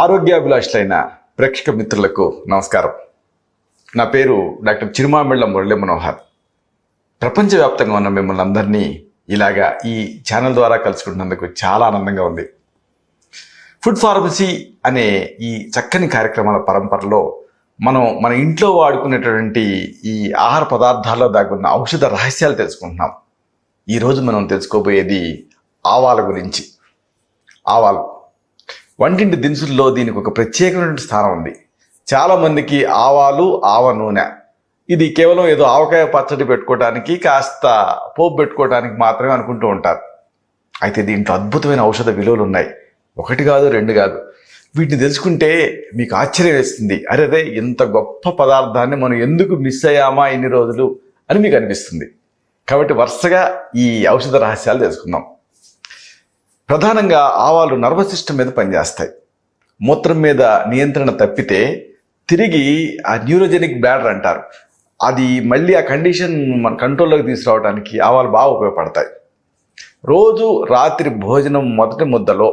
ఆరోగ్యాభిలాషులైన ప్రేక్షక మిత్రులకు నమస్కారం. నా పేరు డాక్టర్ చిరుమామిళ్ళ మురళీ మనోహర్. ప్రపంచవ్యాప్తంగా ఉన్న మిమ్మల్ని అందరినీ ఇలాగా ఈ ఛానల్ ద్వారా కలుసుకుంటున్నందుకు చాలా ఆనందంగా ఉంది. ఫుడ్ ఫార్మసీ అనే ఈ చక్కని కార్యక్రమాల పరంపరలో మనం మన ఇంట్లో వాడుకునేటువంటి ఈ ఆహార పదార్థాల్లో దాగున్న ఔషధ రహస్యాలు తెలుసుకుంటున్నాం. ఈరోజు మనం తెలుసుకోబోయేది ఆవాల గురించి. ఆవాలు వంటింటి దినుసుల్లో దీనికి ఒక ప్రత్యేకమైన స్థానం ఉంది. చాలామందికి ఆవాలు, ఆవ నూనె ఇది కేవలం ఏదో ఆవకాయ పచ్చడి పెట్టుకోవడానికి, కాస్త పోపు పెట్టుకోవడానికి మాత్రమే అనుకుంటూ ఉంటారు. అయితే దీంట్లో అద్భుతమైన ఔషధ విలువలు ఉన్నాయి. ఒకటి కాదు, రెండు కాదు. వీటిని తెలుసుకుంటే మీకు ఆశ్చర్యం వేస్తుంది. అరే ఇంత గొప్ప పదార్థాన్ని మనం ఎందుకు మిస్ అయ్యామా ఇన్ని రోజులు అని మీకు అనిపిస్తుంది. కాబట్టి వరుసగా ఈ ఔషధ రహస్యాలు తెలుసుకుందాం. ప్రధానంగా ఆవాలు నర్వస్ సిస్టమ్ మీద పనిచేస్తాయి. మూత్రం మీద నియంత్రణ తప్పితే తిరిగి ఆ న్యూరోజెనిక్ బ్లాడర్ అంటారు, అది మళ్ళీ ఆ కండిషన్ మన కంట్రోల్లోకి తీసుకురావడానికి ఆవాలు బాగా ఉపయోగపడతాయి. రోజు రాత్రి భోజనం మొదటి ముద్దలో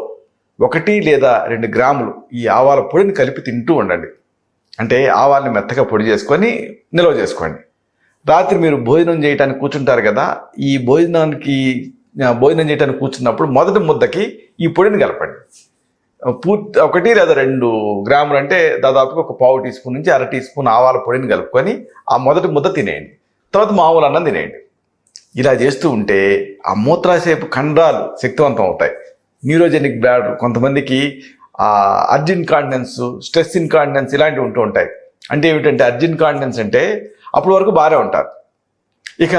1 లేదా 2 గ్రాములు ఈ ఆవాల పొడిని కలిపి తింటూ ఉండండి. అంటే ఆవాల్ని మెత్తగా పొడి చేసుకొని నిల్వ చేసుకోండి. రాత్రి మీరు భోజనం చేయడానికి కూర్చుంటారు కదా, ఈ భోజనం చేయడానికి కూర్చున్నప్పుడు మొదటి ముద్దకి ఈ పొడిని కలపండి. 1 లేదా 2 గ్రాములు అంటే దాదాపుగా ఒక 1/2 టీ స్పూన్ నుంచి 1/2 టీ స్పూన్ ఆవాల పొడిని కలుపుకొని ఆ మొదటి ముద్ద తినేయండి. తర్వాత మామూలు అన్నం తినేయండి. ఇలా చేస్తూ ఉంటే ఆ మూత్రాశయపు కండరాలు శక్తివంతం అవుతాయి. న్యూరోజెనిక్ బ్లాడర్, కొంతమందికి అర్జిన్ కాంటినెన్స్, స్ట్రెస్ ఇన్కాంటినెన్స్ ఇలాంటివి ఉంటూ ఉంటాయి. అంటే ఏమిటంటే అర్జిన్ కాంటినెన్స్ అంటే అప్పటి వరకు బాగానే ఉంటారు, ఇక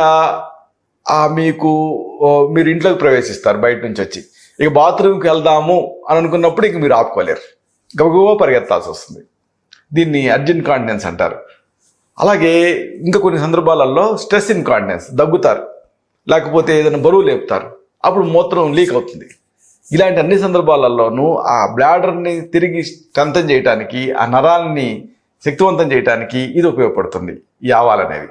మీరు ఇంట్లోకి ప్రవేశిస్తారు బయట నుంచి వచ్చి, ఇక బాత్రూమ్కి వెళ్దాము అని అనుకున్నప్పుడు ఇక మీరు ఆపుకోలేరు, గబగబా పరిగెత్తాల్సి వస్తుంది. దీన్ని అర్జిన్ కాంటినెన్స్ అంటారు. అలాగే ఇంకా కొన్ని సందర్భాలలో స్ట్రెస్ ఇన్కాంటినెన్స్, దగ్గుతారు లేకపోతే ఏదైనా బరువు లేపుతారు, అప్పుడు మూత్రం లీక్ అవుతుంది. ఇలాంటి అన్ని సందర్భాలలోనూ ఆ బ్లాడర్ని తిరిగి స్ట్రెంథన్ చేయడానికి, ఆ నరాన్ని శక్తివంతం చేయడానికి ఇది ఉపయోగపడుతుంది. ఈ ఆవాలు అనేవి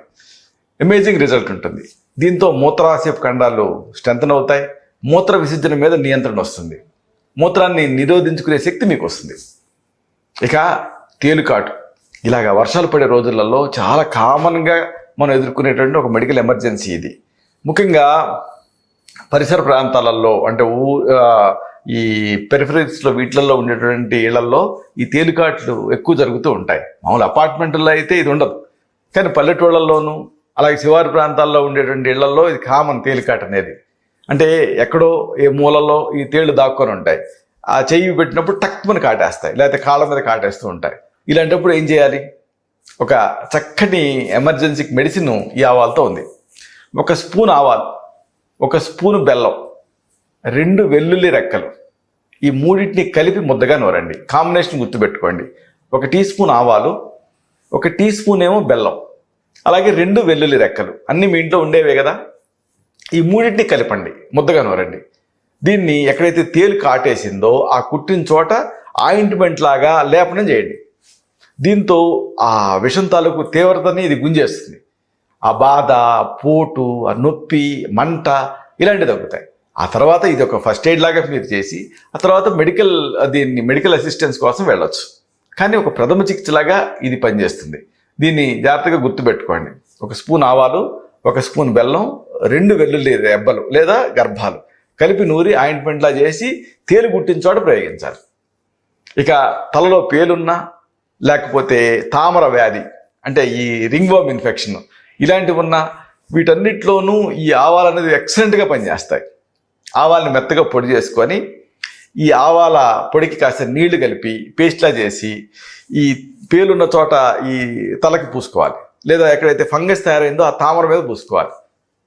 అమేజింగ్ రిజల్ట్ ఉంటుంది. దీంతో మూత్రాశయపు కండరాలు స్ట్రెంథన్ అవుతాయి, మూత్ర విసర్జన మీద నియంత్రణ వస్తుంది, మూత్రాన్ని నిరోధించుకునే శక్తి మీకు వస్తుంది. ఇక తేలుకాటు, ఇలాగ వర్షాలు పడే రోజులలో చాలా కామన్గా మనం ఎదుర్కొనేటువంటి ఒక మెడికల్ ఎమర్జెన్సీ ఇది. ముఖ్యంగా పరిసర ప్రాంతాలలో, అంటే ఈ పెరిఫరీస్లో వీటిలలో ఉండేటువంటి ఇళ్లలో ఈ తేలికాట్లు ఎక్కువ జరుగుతూ ఉంటాయి. మామూలు అపార్ట్మెంట్లో అయితే ఇది ఉండదు, కానీ పల్లెటూళ్ళల్లోనూ అలాగే శివారు ప్రాంతాల్లో ఉండేటువంటి ఇళ్లలో ఇది కామన్. తేలికాటు అనేది అంటే ఎక్కడో ఏ మూలలో ఈ తేళ్లు దాక్కొని ఉంటాయి. ఆ చెయ్యి పెట్టినప్పుడు టక్కుమని కాటేస్తాయి, లేకపోతే కాళ్ళ మీద కాటేస్తూ ఉంటాయి. ఇలాంటప్పుడు ఏం చేయాలి? ఒక చక్కటి ఎమర్జెన్సీకి మెడిసిన్ ఈ ఆవాలతో ఉంది. 1 స్పూన్ ఆవాలు, 1 స్పూను బెల్లం, 2 వెల్లుల్లి రెక్కలు, ఈ మూడింటిని కలిపి ముద్దగా నూరండి. కాంబినేషన్ గుర్తుపెట్టుకోండి. 1 టీ స్పూన్ ఆవాలు, 1 టీ స్పూన్ ఏమో బెల్లం, అలాగే 2 వెల్లుల్లి రెక్కలు, అన్నీ మీ ఇంట్లో ఉండేవే కదా. ఈ మూడింటిని కలిపండి, ముద్దగా నూరండి. దీన్ని ఎక్కడైతే తేలు కాటేసిందో ఆ కుట్టిన చోట ఆయింట్మెంట్ లాగా లేపనం చేయండి. దీంతో ఆ విషం తాలూకు తీవ్రతని ఇది గుంజేస్తుంది. ఆ బాధ, పోటు, ఆ నొప్పి, మంట ఇలాంటివి తగ్గుతాయి. ఆ తర్వాత ఇది ఒక ఫస్ట్ ఎయిడ్ లాగా మీరు చేసి ఆ తర్వాత మెడికల్ అసిస్టెన్స్ కోసం వెళ్ళొచ్చు. కానీ ఒక ప్రథమ చికిత్స లాగా ఇది పనిచేస్తుంది. దీన్ని జాగ్రత్తగా గుర్తుపెట్టుకోండి. 1 స్పూన్ ఆవాలు, 1 స్పూన్ బెల్లం, 2 వెల్లుల్లి రెబ్బలు లేదా గర్భాలు కలిపి నూరి ఆయింట్మెంట్లా చేసి తేలు గుట్టిన చోట ప్రయోగించాలి. ఇక తలలో పేలున్నా, లేకపోతే తామర వ్యాధి అంటే ఈ రింగ్ వర్మ్ ఇన్ఫెక్షన్ ఇలాంటివి ఉన్నా, వీటన్నిటిలోనూ ఈ ఆవాలు అనేది ఎక్సలెంట్గా పనిచేస్తాయి. ఆవాల్ని మెత్తగా పొడి చేసుకొని ఈ ఆవాల పొడికి కాస్త నీళ్లు కలిపి పేస్ట్లా చేసి ఈ పేలున్న చోట ఈ తలకి పూసుకోవాలి, లేదా ఎక్కడైతే ఫంగస్ తయారైందో ఆ తామర మీద పూసుకోవాలి.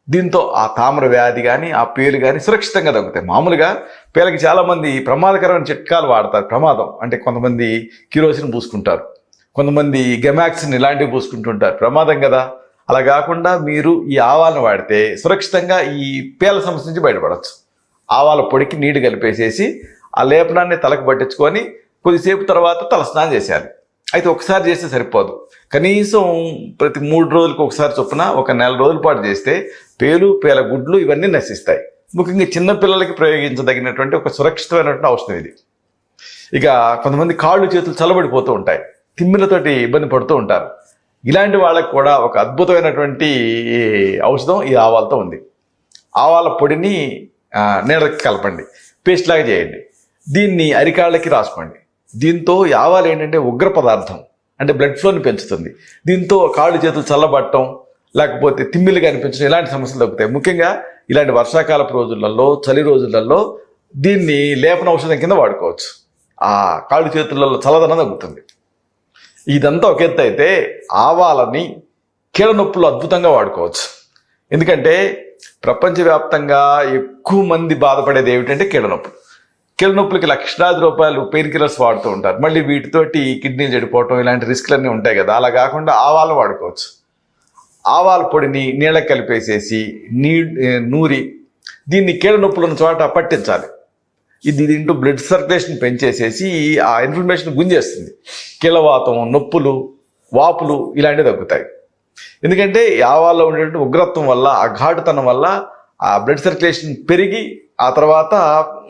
దీంతో ఆ తామర వ్యాధి కానీ ఆ పేలు కానీ సురక్షితంగా తగ్గుతాయి. మామూలుగా పేలకి చాలామంది ప్రమాదకరమైన చిట్కాలు వాడతారు. ప్రమాదం అంటే కొంతమంది కిరోసిన్ పూసుకుంటారు, కొంతమంది గెమాక్సిన్ ఇలాంటివి పూసుకుంటుంటారు. ప్రమాదం కదా. అలా కాకుండా మీరు ఈ ఆవాలను వాడితే సురక్షితంగా ఈ పేల సమస్య నుంచి బయటపడవచ్చు. ఆవాల పొడికి నీళ్లు కలిపేసేసి ఆ లేపనాన్ని తలకు పట్టించుకొని కొద్దిసేపు తర్వాత తలస్నానం చేసేయాలి. అయితే ఒకసారి చేస్తే సరిపోదు, కనీసం ప్రతి 3 రోజులకు ఒకసారి చొప్పున 1 నెల రోజుల పాటు చేస్తే పేలు, పేల గుడ్లు ఇవన్నీ నశిస్తాయి. ముఖ్యంగా చిన్నపిల్లలకి ప్రయోగించదగినటువంటి ఒక సురక్షితమైనటువంటి ఔషధం ఇది. ఇక కొంతమంది కాళ్ళు చేతులు చల్లబడిపోతూ ఉంటాయి, తిమ్మిలతోటి ఇబ్బంది పడుతూ ఉంటారు. ఇలాంటి వాళ్ళకి కూడా ఒక అద్భుతమైనటువంటి ఔషధం ఈ ఆవాలతో ఉంది. ఆవాల పొడిని నీళ్ళకి కలపండి, పేస్ట్ లాగా చేయండి, దీన్ని అరికాళ్ళకి రాసుకోండి. దీంతో ఈ ఆవాలు ఏంటంటే ఉగ్ర పదార్థం, అంటే బ్లడ్ ఫ్లోని పెంచుతుంది. దీంతో కాళ్ళు చేతులు చల్లబడటం, లేకపోతే తిమ్మిలు కనిపించడం, ఇలాంటి సమస్యలు తగ్గుతాయి. ముఖ్యంగా ఇలాంటి వర్షాకాలపు రోజులలో, చలి రోజులలో దీన్ని లేపన ఔషధం కింద వాడుకోవచ్చు. ఆ కాళ్ళు చేతులలో చల్లదనం తగ్గుతుంది. ఇదంతా ఒక ఎత్తు అయితే, ఆవాలని కీళ్ళ నొప్పులు అద్భుతంగా వాడుకోవచ్చు. ఎందుకంటే ప్రపంచవ్యాప్తంగా ఎక్కువ మంది బాధపడేది ఏమిటంటే కీళ్ళ నొప్పులు. కీళ్ళ నొప్పులకి లక్షలాది రూపాయలు పెయిన్ కిల్లర్స్ వాడుతూ ఉంటారు. మళ్ళీ వీటితోటి కిడ్నీలు చెడిపోవటం, ఇలాంటి రిస్క్లన్నీ ఉంటాయి కదా. అలా కాకుండా ఆవాలు వాడుకోవచ్చు. ఆవాల పొడిని నీళ్ళకి కలిపేసేసి నూరి దీన్ని కీళ్ళ నొప్పులు ఉన్న చోట పట్టించాలి. ఇది దీంట్లో బ్లడ్ సర్క్యులేషన్ పెంచేసేసి ఆ ఇన్ఫ్లమేషన్ గుంజేస్తుంది. కీళ్ళవాతం, నొప్పులు, వాపులు ఇలాంటివి తగ్గుతాయి. ఎందుకంటే ఆవాల్లో ఉండేటువంటి ఉగ్రత్వం వల్ల, ఆ ఘాటుతనం వల్ల ఆ బ్లడ్ సర్క్యులేషన్ పెరిగి ఆ తర్వాత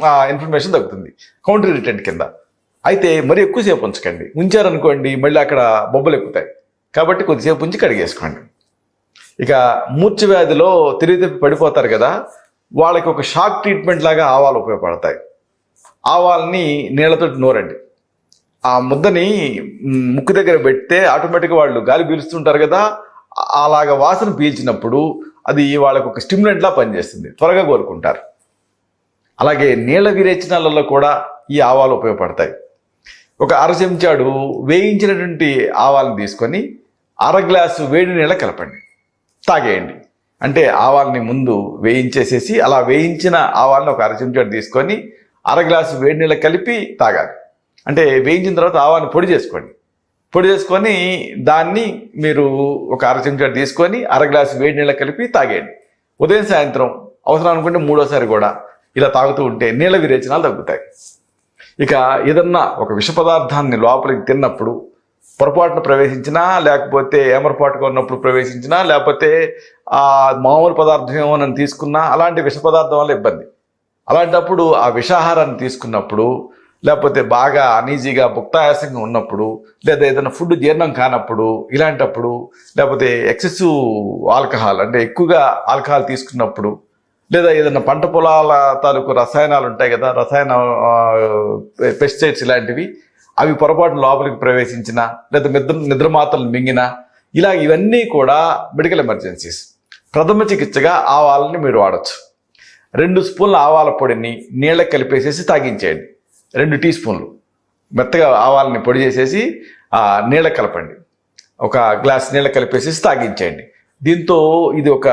ఆ ఇన్ఫ్లమేషన్ తగ్గుతుంది, కౌంటర్ ఇరిటెంట్ కింద. అయితే మరి ఎక్కువసేపు ఉంచకండి, ఉంచారనుకోండి మళ్ళీ అక్కడ బొబ్బలు ఎక్కుతాయి. కాబట్టి కొద్దిసేపు ఉంచి కడిగేసుకోండి. ఇక మూర్ఛ వ్యాధిలో తిరిగి పడిపోతారు కదా, వాళ్ళకి ఒక షాక్ ట్రీట్మెంట్ లాగా ఆవాలు ఉపయోగపడతాయి. ఆవాల్ని నీళ్ళతో నూరండి. ఆ ముద్దని ముక్కు దగ్గర పెడితే ఆటోమేటిక్గా వాళ్ళు గాలి పీలుస్తుంటారు కదా, అలాగ వాసన పీల్చినప్పుడు అది వాళ్ళకు ఒక స్టిమ్యులెంట్లా పనిచేస్తుంది, త్వరగా కోలుకుంటారు. అలాగే నీళ్ళ విరేచనాలలో కూడా ఈ ఆవాలు ఉపయోగపడతాయి. ఒక అర చెంచాడు వేయించినటువంటి ఆవాలను తీసుకొని అర గ్లాసు వేడి నీళ్ళ కలపండి, తాగేయండి. అంటే ఆవాల్ని ముందు వేయించేసేసి, అలా వేయించిన ఆవాలను ఒక అర చెంచాడు తీసుకొని అర గ్లాసు వేడి నీళ్ళ కలిపి తాగాలి. అంటే వేయించిన తర్వాత ఆవాన్ని పొడి చేసుకోండి. పొడి చేసుకొని దాన్ని మీరు ఒక అర చెంచాడు తీసుకొని అర గ్లాసు వేడి నీళ్ళ కలిపి తాగేయండి. ఉదయం సాయంత్రం అవసరం అనుకుంటే మూడోసారి కూడా ఇలా తాగుతూ ఉంటే నీళ్ళ విరేచనాలు తగ్గుతాయి. ఇక ఏదన్నా ఒక విష పదార్థాన్ని లోపలికి తిన్నప్పుడు పొరపాటున ప్రవేశించినా, లేకపోతే ఏమరపాటుగా ఉన్నప్పుడు ప్రవేశించినా, లేకపోతే మామూలు పదార్థం ఏమో నన్ను తీసుకున్నా, అలాంటి విష పదార్థం వల్ల ఇబ్బంది. అలాంటప్పుడు ఆ విషాహారాన్ని తీసుకున్నప్పుడు, లేకపోతే బాగా అనీజీగా భుక్తాయాసంగా ఉన్నప్పుడు, లేదా ఏదైనా ఫుడ్ జీర్ణం కానప్పుడు, ఇలాంటప్పుడు, లేకపోతే ఎక్సెసివ్ ఆల్కహాల్ అంటే ఎక్కువగా ఆల్కహాల్ తీసుకున్నప్పుడు, లేదా ఏదైనా పంట పొలాల తాలూకు రసాయనాలు ఉంటాయి కదా, రసాయన పెస్టిసైడ్స్ ఇలాంటివి, అవి పొరపాటున లోపలికి ప్రవేశించినా, లేదా నిద్ర మాత్రలు మింగినా, ఇవన్నీ కూడా మెడికల్ ఎమర్జెన్సీస్. ప్రథమ చికిత్సగా ఆవాలని మీరు వాడచ్చు. 2 స్పూన్ల ఆవాల పొడిని నీళ్ళకి కలిపేసేసి తాగించేయండి. 2 టీ స్పూన్లు మెత్తగా ఆవాలని పొడి చేసేసి నీళ్ళకి కలపండి. ఒక గ్లాస్ నీళ్ళకి కలిపేసేసి తాగించేయండి. దీంతో ఇది ఒక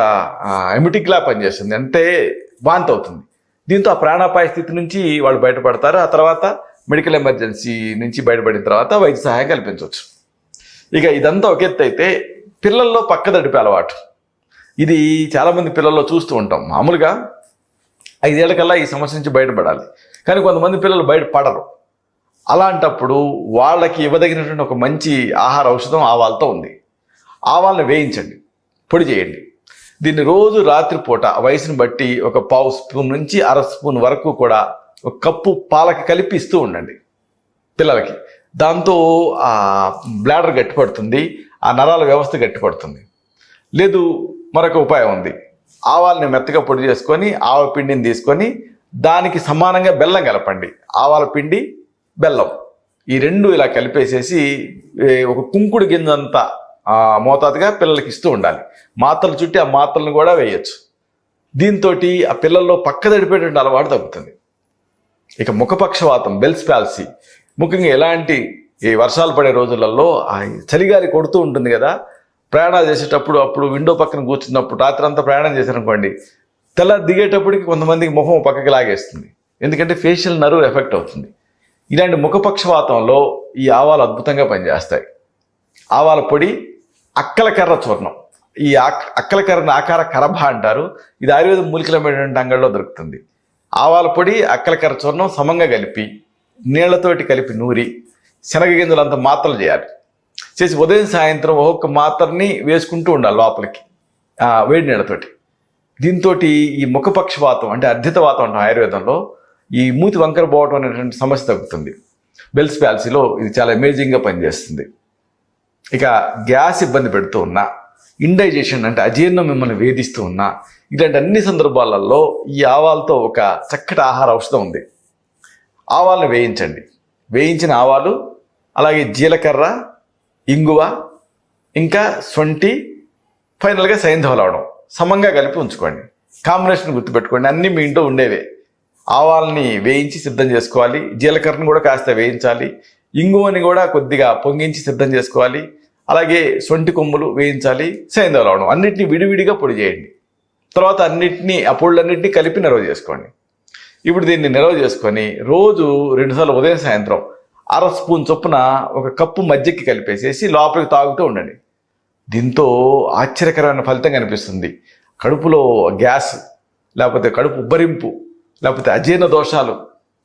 ఎమిటిక్లా పనిచేస్తుంది, అంటే వాంతి అవుతుంది. దీంతో ఆ ప్రాణాపాయ స్థితి నుంచి వాళ్ళు బయటపడతారు. ఆ తర్వాత మెడికల్ ఎమర్జెన్సీ నుంచి బయటపడిన తర్వాత వైద్య సహాయం కల్పించవచ్చు. ఇక ఇదంతా ఒక ఎత్తు అయితే, పిల్లల్లో పక్కదడిపే అలవాటు. ఇది చాలామంది పిల్లల్లో చూస్తూ ఉంటాం. మామూలుగా 5 ఏళ్లకల్లా ఈ సమస్య నుంచి బయటపడాలి, కానీ కొంతమంది పిల్లలు బయటపడరు. అలాంటప్పుడు వాళ్ళకి ఇవ్వదగినటువంటి ఒక మంచి ఆహార ఔషధం ఆవాలతో ఉంది. ఆవాలను వేయించండి, పొడి చేయండి. దీన్ని రోజు రాత్రిపూట వయసుని బట్టి ఒక 1/2 స్పూన్ నుంచి అర స్పూన్ వరకు కూడా ఒక కప్పు పాలకి కలిపి ఇస్తూ ఉండండి పిల్లలకి. దాంతో ఆ బ్లాడర్ గట్టిపడుతుంది, ఆ నరాల వ్యవస్థ గట్టిపడుతుంది. లేదు, మరొక ఉపాయం ఉంది. ఆవాలని మెత్తగా పొడి చేసుకొని ఆవ పిండిని తీసుకొని దానికి సమానంగా బెల్లం కలపండి. ఆవాల పిండి, బెల్లం ఈ 2 ఇలా కలిపేసేసి ఒక కుంకుడు గింజంతా మోతాదుగా పిల్లలకి ఇస్తూ ఉండాలి. మాత్రలు చుట్టి ఆ మాత్రలను కూడా వేయచ్చు. దీంతో ఆ పిల్లల్లో పక్కదడిపేటువంటి అలవాటు తగ్గుతుంది. ఇక ముఖపక్షవాతం, బెల్స్ పాల్సీ, ముఖ్యంగా ఎలాంటి ఈ వర్షాలు పడే రోజులలో చలిగాలి కొడుతూ ఉంటుంది కదా, ప్రయాణాలు చేసేటప్పుడు అప్పుడు విండో పక్కన కూర్చున్నప్పుడు రాత్రి అంతా ప్రయాణం చేశారనుకోండి, తెల్ల దిగేటప్పటికి కొంతమందికి ముఖం పక్కకి లాగేస్తుంది. ఎందుకంటే ఫేషియల్ నర్వ్ ఎఫెక్ట్ అవుతుంది. ఇలాంటి ముఖపక్షవాతంలో ఈ ఆవాలు అద్భుతంగా పనిచేస్తాయి. ఆవాల పొడి, అక్కలకర్ర చూర్ణం. ఈ అక్కలకర్రను ఆకార కరభ అంటారు. ఇది ఆయుర్వేద మూలికలమైనటువంటి అంగళ్ళలో దొరుకుతుంది. ఆవాల పొడి, అక్కలకర్ర చూర్ణం సమంగా కలిపి నీళ్లతోటి కలిపి నూరి శనగ గింజలంతా మాత్రలు చేయాలి. చేసి ఉదయం సాయంత్రం ఒక్కొక్క మాత్రని వేసుకుంటూ ఉండాలి లోపలికి వేడి నీళ్ళతోటి. దీంతో ఈ ముఖపక్షవాతం అంటే అర్ధితవాతం అంటాం ఆయుర్వేదంలో, ఈ మూతి వంకర పోవటం అనేటువంటి సమస్య తగ్గుతుంది. బెల్స్ పాలసీలో ఇది చాలా అమేజింగ్గా పనిచేస్తుంది. ఇక గ్యాస్ ఇబ్బంది పెడుతూ ఉన్నా, ఇండైజెషన్ అంటే అజీర్ణం మిమ్మల్ని వేధిస్తూ ఉన్నా, ఇలాంటి అన్ని సందర్భాలలో ఈ ఆవాలతో ఒక చక్కటి ఆహార ఔషధం ఉంది. ఆవాలను వేయించండి. వేయించిన ఆవాలు, అలాగే జీలకర్ర, ఇంగువ, ఇంకా శొంఠి, ఫైనల్గా సైంధవ లవణం సమంగా కలిపి ఉంచుకోండి. కాంబినేషన్ గుర్తుపెట్టుకోండి, అన్నీ మీ ఇంట్లో ఉండేవే. ఆవాలని వేయించి సిద్ధం చేసుకోవాలి, జీలకర్రను కూడా కాస్త వేయించాలి, ఇంగువని కూడా కొద్దిగా పొంగించి సిద్ధం చేసుకోవాలి, అలాగే శొంఠి కొమ్ములు వేయించాలి, సైంధవ లవణం అన్నింటినీ విడివిడిగా పొడి చేయండి. తర్వాత ఆ పొడులన్నింటినీ కలిపి నిల్వ చేసుకోండి. ఇప్పుడు దీన్ని నిల్వ చేసుకొని రోజు 2 సార్లు ఉదయం సాయంత్రం 1/2 స్పూన్ చొప్పున 1 కప్పు మజ్జిగకి కలిపేసేసి లోపలికి తాగుతూ ఉండండి. దీంతో ఆశ్చర్యకరమైన ఫలితం కనిపిస్తుంది. కడుపులో గ్యాస్, లేకపోతే కడుపు ఉబ్బరింపు, లేకపోతే అజీర్ణ దోషాలు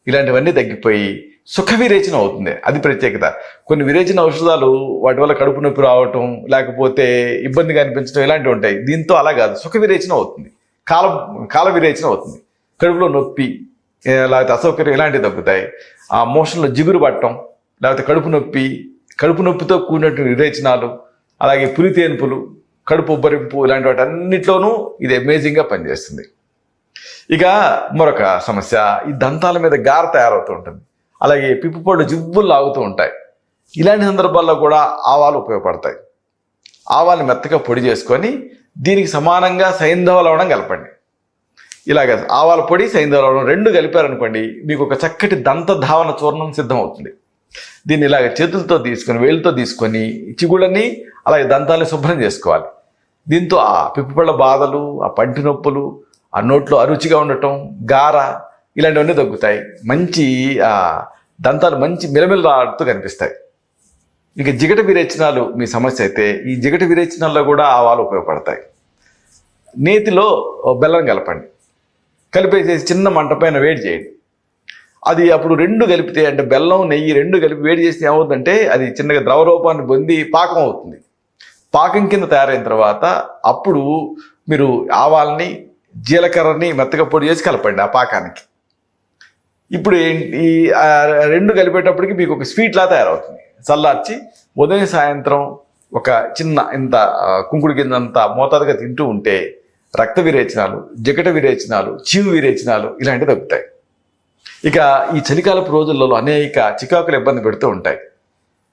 ఇలాంటివన్నీ తగ్గిపోయి సుఖ విరేచనం అవుతుంది. అది ప్రత్యేకత. కొన్ని విరేచన ఔషధాలు వాటి వల్ల కడుపు నొప్పి రావటం, లేకపోతే ఇబ్బందిగా అనిపించడం ఇలాంటివి ఉంటాయి. దీంతో అలా కాదు, సుఖ విరేచనం అవుతుంది, కాల విరేచనం అవుతుంది. కడుపులో నొప్పి, లేకపోతే అసౌకర్యం ఇలాంటివి తగ్గుతాయి. ఆ మోషన్లో జిగురు పట్టడం, లేకపోతే కడుపు నొప్పితో కూడినటువంటి విరేచనాలు, అలాగే పులితేన్పులు, కడుపు ఉబ్బరింపు ఇలాంటి వాటి అన్నిట్లోనూ ఇది అమేజింగ్గా పనిచేస్తుంది. ఇక మరొక సమస్య, ఈ దంతాల మీద గార తయారవుతూ ఉంటుంది, అలాగే పిప్పుపళ్ళు జివ్వులు లాగుతూ ఉంటాయి. ఇలాంటి సందర్భాల్లో కూడా ఆవాలు ఉపయోగపడతాయి. ఆవాలను మెత్తగా పొడి చేసుకొని దీనికి సమానంగా సైంధవ లవణం కలపండి. ఇలాగ ఆవాల పొడి, సైంధవ లవణం 2 కలిపారనుకోండి, మీకు ఒక చక్కటి దంత ధావన చూర్ణం సిద్ధం అవుతుంది. దీన్ని ఇలాగ చేతులతో తీసుకొని, వేళ్ళతో తీసుకొని చిగుళ్ళని అలాగే దంతాన్ని శుభ్రం చేసుకోవాలి. దీంతో ఆ పిప్పుపళ్ళ బాధలు, ఆ పంటి నొప్పులు, ఆ నోట్లో అరుచిగా ఉండటం, గార ఇలాంటివన్నీ తగ్గుతాయి. మంచి దంతాలు మంచి మిలమిలలాడుతూ కనిపిస్తాయి. ఇక జిగట విరేచనాలు మీ సమస్య అయితే ఈ జిగట విరేచనాల్లో కూడా ఆవాలు ఉపయోగపడతాయి. నేతిలో బెల్లం కలపండి, కలిపేసేసి చిన్న మంట పైన వేడి చేయండి. అది అప్పుడు 2 కలిపితే, అంటే బెల్లం నెయ్యి 2 కలిపి వేడి చేస్తే ఏమవుతుందంటే అది చిన్నగా ద్రవ రూపాన్ని పొంది పాకం అవుతుంది. పాకం కింద తయారైన తర్వాత అప్పుడు మీరు ఆవాల్ని, జీలకర్రని మెత్తగా పొడి చేసి కలపండి ఆ పాకానికి. ఇప్పుడు ఈ 2 కలిపేటప్పటికి మీకు ఒక స్వీట్లా తయారవుతుంది. చల్లార్చి ఉదయం సాయంత్రం ఒక చిన్న ఇంత కుంకుడు కిందంత మోతాదుగా తింటూ ఉంటే రక్త విరేచనాలు, జిగట విరేచనాలు, చీము విరేచనాలు ఇలాంటివి తగ్గుతాయి. ఇక ఈ చలికాలపు రోజులలో అనేక చికాకులు ఇబ్బంది పెడుతూ ఉంటాయి.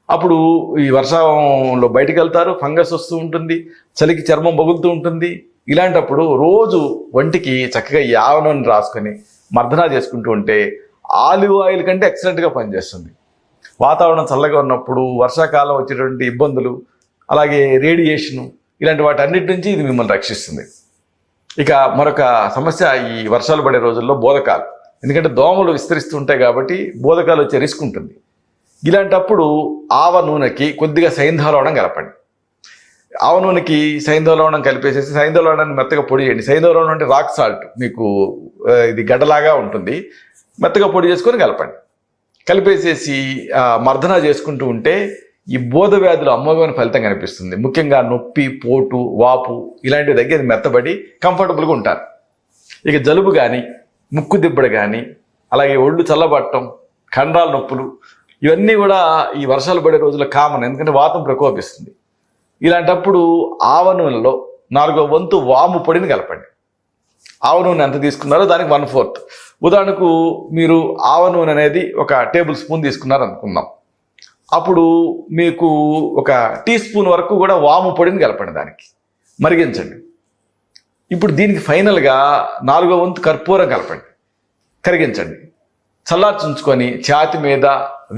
అప్పుడు ఈ వర్షంలో బయటకు వెళ్తారు, ఫంగస్ వస్తూ ఉంటుంది, చలికి చర్మం పగులుతూ ఉంటుంది. ఇలాంటప్పుడు రోజు ఒంటికి చక్కగా ఈ ఆవ నూనె రాసుకొని మర్దనా చేసుకుంటూ ఉంటే ఆలివ్ ఆయిల్ కంటే ఎక్సలెంట్గా పనిచేస్తుంది. వాతావరణం చల్లగా ఉన్నప్పుడు, వర్షాకాలం వచ్చేటువంటి ఇబ్బందులు, అలాగే రేడియేషను ఇలాంటి వాటి అన్నిటి నుంచి ఇది మిమ్మల్ని రక్షిస్తుంది. ఇక మరొక సమస్య, ఈ వర్షాలు పడే రోజుల్లో బోధకాలు. ఎందుకంటే దోమలు విస్తరిస్తూ ఉంటాయి కాబట్టి బోధకాలు వచ్చే రిస్క్ ఉంటుంది. ఇలాంటప్పుడు ఆవ నూనెకి కొద్దిగా సైంధవ లవణం కలపండి. ఆవ నూనెకి సైంధవ లవణం కలిపేసేసి సైంధవ లవణాన్ని మెత్తగా పొడి చేయండి. సైంధవ లవణం అంటే రాక్ సాల్ట్, మీకు ఇది గడ్డలాగా ఉంటుంది. మెత్తగా పొడి చేసుకొని కలపండి. కలిపేసేసి మర్దన చేసుకుంటూ ఉంటే ఈ బోధ వ్యాధులు అమోఘమైన ఫలితం కనిపిస్తుంది. ముఖ్యంగా నొప్పి, పోటు, వాపు ఇలాంటివి దగ్గర మెత్తబడి కంఫర్టబుల్గా ఉంటారు. ఇక జలుబు కానీ, ముక్కు దిబ్బడ కానీ, అలాగే ఒళ్ళు చల్లబట్టడం, కండరాల నొప్పులు ఇవన్నీ కూడా ఈ వర్షాలు పడే రోజుల్లో కామన్. ఎందుకంటే వాతం ప్రకోపిస్తుంది. ఇలాంటప్పుడు ఆవ నూనెలో 4వ వంతు వాము పొడిని కలపండి. ఆవ నూనె ఎంత తీసుకున్నారో దానికి 1/4. ఉదాహరణకు మీరు ఆవ నూనె అనేది 1 టేబుల్ స్పూన్ తీసుకున్నారు అనుకుందాం. అప్పుడు మీకు 1 టీ స్పూన్ వరకు కూడా వాము పొడిని కలపండి, దానికి మరిగించండి. ఇప్పుడు దీనికి ఫైనల్గా 4వ వంతు కర్పూరం కలపండి, కరిగించండి. చల్లార్చుంచుకొని ఛాతి మీద,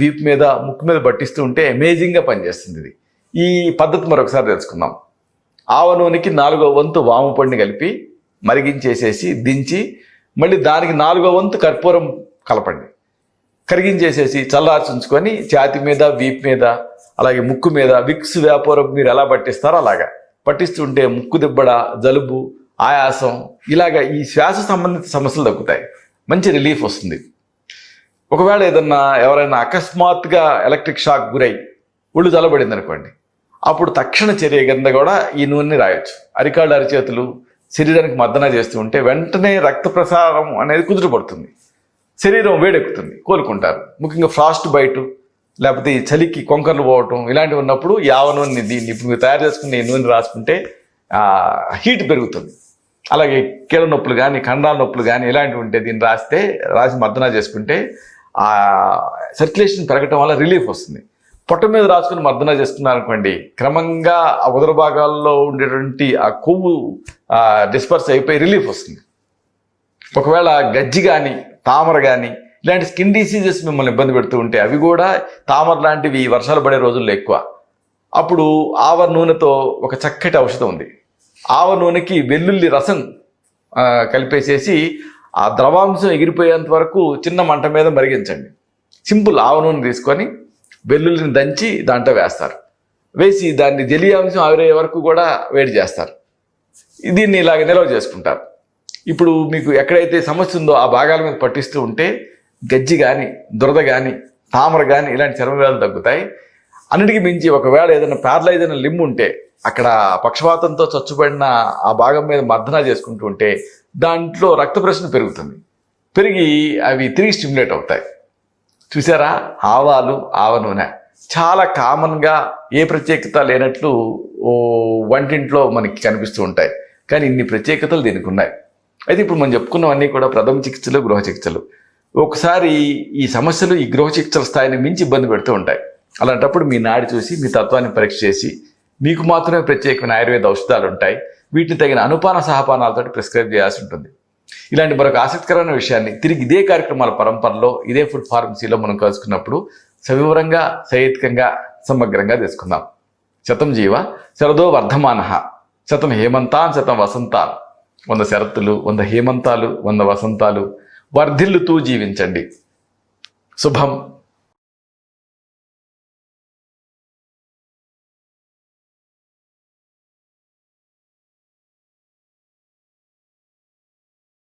వీపు మీద, ముక్కు మీద పట్టిస్తూ ఉంటే అమేజింగ్గా పనిచేస్తుంది ఇది. ఈ పద్ధతి మరొకసారి తెలుసుకుందాం. ఆవ నూనెకి 4వ వంతు వాము పొడిని కలిపి మరిగించేసేసి దించి మళ్ళీ దానికి 4వ వంతు కర్పూరం కలపండి, కరిగించేసేసి చల్లార్చుంచుకొని ఛాతి మీద, వీపు మీద, అలాగే ముక్కు మీద విక్స్ వ్యాపారం మీరు ఎలా పట్టిస్తారో అలాగా పట్టిస్తుంటే ముక్కు దిబ్బడ, జలుబు, ఆయాసం ఇలాగ ఈ శ్వాస సంబంధిత సమస్యలు తగ్గుతాయి. మంచి రిలీఫ్ వస్తుంది. ఒకవేళ ఎవరైనా అకస్మాత్తుగా ఎలక్ట్రిక్ షాక్ గురై ఒళ్ళు చల్లబడింది అనుకోండి, అప్పుడు తక్షణ చర్య కింద కూడా ఈ నూనెని రాయొచ్చు. అరికాళ్ళు, అరిచేతులు శరీరానికి మర్దన చేస్తూ ఉంటే వెంటనే రక్త ప్రసారం అనేది కుదుటపడుతుంది. శరీరం వేడెక్కుతుంది, కోలుకుంటారు. ముఖ్యంగా ఫ్రాస్ట్ బైట్ లేకపోతే ఈ చలికి కొంకర్లు పోవటం ఇలాంటివి ఉన్నప్పుడు ఈ ఆవ నూనె, దీన్ని ఇప్పుడు మీరు తయారు చేసుకుని ఈ నూనె రాసుకుంటే హీట్ పెరుగుతుంది. అలాగే కీళ్ళ నొప్పులు కానీ కండరాల నొప్పులు కానీ ఇలాంటివి ఉంటే దీన్ని రాసి మర్దన చేసుకుంటే ఆ సర్క్యులేషన్ పెరగటం వల్ల రిలీఫ్ వస్తుంది. పొట్ట మీద రాసుకుని మర్దన చేసుకున్నారనుకోండి, క్రమంగా ఆ ఉదర భాగాల్లో ఉండేటువంటి ఆ కొవ్వు డిస్పర్స్ అయిపోయి రిలీఫ్ వస్తుంది. ఒకవేళ గజ్జి కానీ తామర కానీ ఇలాంటి స్కిన్ డిసీజెస్ మిమ్మల్ని ఇబ్బంది పెడుతూ ఉంటే, అవి కూడా తామర లాంటివి వర్షాలు పడే రోజుల్లో ఎక్కువ, అప్పుడు ఆవ నూనెతో ఒక చక్కటి ఔషధం ఉంది. ఆవ నూనెకి వెల్లుల్లి రసం కలిపేసేసి ఆ ద్రవాంశం ఎగిరిపోయేంత వరకు చిన్న మంట మీద మరిగించండి. సింపుల్. ఆవ నూనె తీసుకొని వెల్లుల్లిని దంచి దాంట్లో వేస్తారు. వేసి దాన్ని జలీయాంశం ఆవిరయ్యే వరకు కూడా వేడి చేస్తారు. దీన్ని ఇలాగ నిల్వ చేసుకుంటారు. ఇప్పుడు మీకు ఎక్కడైతే సమస్య ఉందో ఆ భాగాల మీద పట్టిస్తూ ఉంటే గజ్జి కానీ దురద కానీ తామర కానీ ఇలాంటి చర్మ వ్యాధులు తగ్గుతాయి. అన్నిటికీ మించి ఒకవేళ ఏదైనా ప్యారలైజ్ అయిన లింబ్ ఉంటే, అక్కడ పక్షవాతంతో చచ్చుబడిన ఆ భాగం మీద మర్దన చేసుకుంటూ ఉంటే దాంట్లో రక్త ప్రసరణ పెరుగుతుంది. పెరిగి అవి తిరిగి స్టిమ్యులేట్ అవుతాయి. చూసారా, ఆవాలు, ఆవ నూనె చాలా కామన్గా ఏ ప్రత్యేకత లేనట్లు వంటింట్లో మనకి కనిపిస్తూ ఉంటాయి. కానీ ఇన్ని ప్రత్యేకతలు దీనికి ఉన్నాయి. అయితే ఇప్పుడు మనం చెప్పుకున్నవన్నీ కూడా ప్రథమ చికిత్సలు, గృహ చికిత్సలు. ఒకసారి ఈ సమస్యలు ఈ గృహ చికిత్సల స్థాయిని మించి ఇబ్బంది పెడుతూ ఉంటాయి. అలాంటప్పుడు మీ నాడి చూసి మీ తత్వాన్ని పరీక్ష చేసి మీకు మాత్రమే ప్రత్యేకమైన ఆయుర్వేద ఔషధాలు ఉంటాయి. వీటిని తగిన అనుపాన సహపానాలతో ప్రిస్క్రైబ్ చేయాల్సి ఉంటుంది. ఇలాంటి మరొక ఆసక్తికరమైన విషయాన్ని తిరిగి ఇదే కార్యక్రమాల పరంపరలో, ఇదే ఫుడ్ ఫార్మసీలో మనం కలుసుకున్నప్పుడు సవివరంగా, సహేతుకంగా, సమగ్రంగా తెలుసుకుందాం. శతం జీవ శరదో వర్ధమానః, శతం హేమంతాన్ శతం వసంతాన్. 100 శరత్తులు, 100 హేమంతాలు, 100 వసంతాలు వర్ధిల్లుతూ జీవించండి. శుభం.